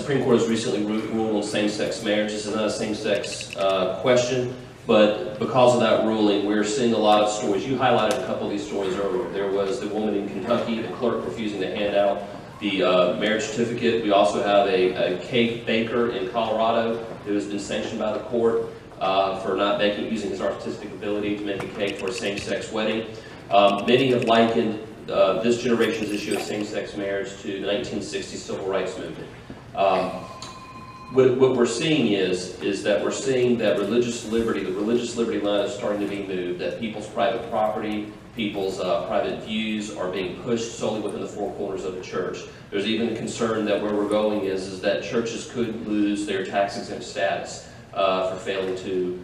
Supreme Court has recently ruled on same-sex marriage. This is not a same-sex question, but because of that ruling, we're seeing a lot of stories. You highlighted a couple of these stories earlier. There was the woman in Kentucky, the clerk refusing to hand out the marriage certificate. We also have a cake baker in Colorado who has been sanctioned by the court for not using his artistic ability to make a cake for a same-sex wedding. Many have likened this generation's issue of same-sex marriage to the 1960s civil rights movement. What we're seeing is that we're seeing that religious liberty, the religious liberty line is starting to be moved, that people's private property, people's private views are being pushed solely within the four corners of the church. There's even a concern that where we're going is that churches could lose their tax-exempt status for failing to,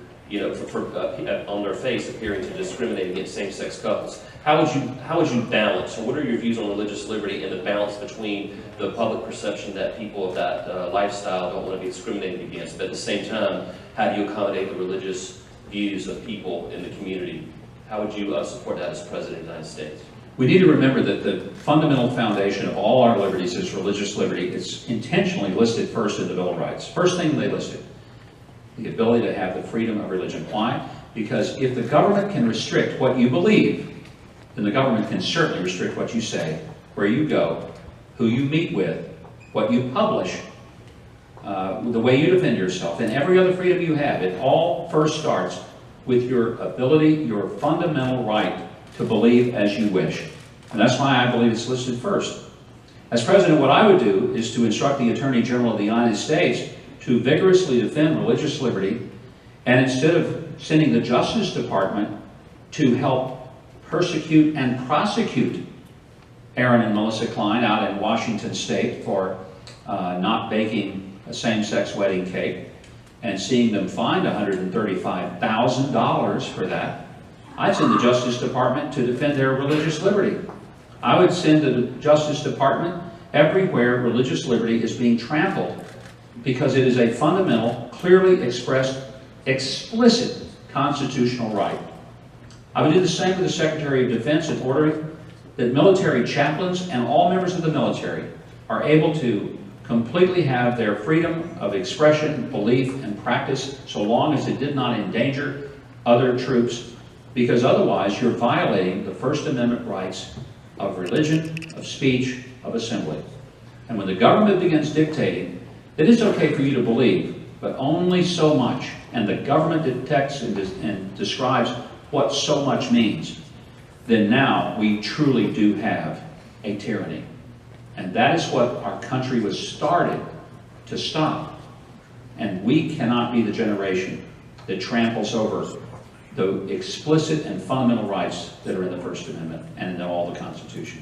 on their face appearing to discriminate against same-sex couples. How would you balance, or what are your views on religious liberty and the balance between the public perception that people of that lifestyle don't want to be discriminated against, but at the same time, how do you accommodate the religious views of people in the community? How would you support that as President of the United States? We need to remember that the fundamental foundation of all our liberties is religious liberty. It's intentionally listed first in the Bill of Rights. First thing they listed, the ability to have the freedom of religion. Why? Because if the government can restrict what you believe, then the government can certainly restrict what you say, where you go, who you meet with, what you publish, the way you defend yourself, and every other freedom you have. It all first starts with your ability, your fundamental right to believe as you wish. And that's why I believe it's listed first. As President, what I would do is to instruct the Attorney General of the United States to vigorously defend religious liberty, and instead of sending the Justice Department to help persecute and prosecute Aaron and Melissa Klein out in Washington State for not baking a same-sex wedding cake and seeing them fined $135,000 for that, I'd send the Justice Department to defend their religious liberty. I would send the Justice Department everywhere religious liberty is being trampled, because it is a fundamental, clearly expressed, explicit constitutional right. I would do the same with the Secretary of Defense in ordering that military chaplains and all members of the military are able to completely have their freedom of expression, belief, and practice, so long as it did not endanger other troops, because otherwise you're violating the First Amendment rights of religion, of speech, of assembly. And when the government begins dictating that it's okay for you to believe, but only so much, and the government detects and describes what so much means, then now we truly do have a tyranny. And that is what our country was started to stop. And we cannot be the generation that tramples over the explicit and fundamental rights that are in the First Amendment and in all the Constitution.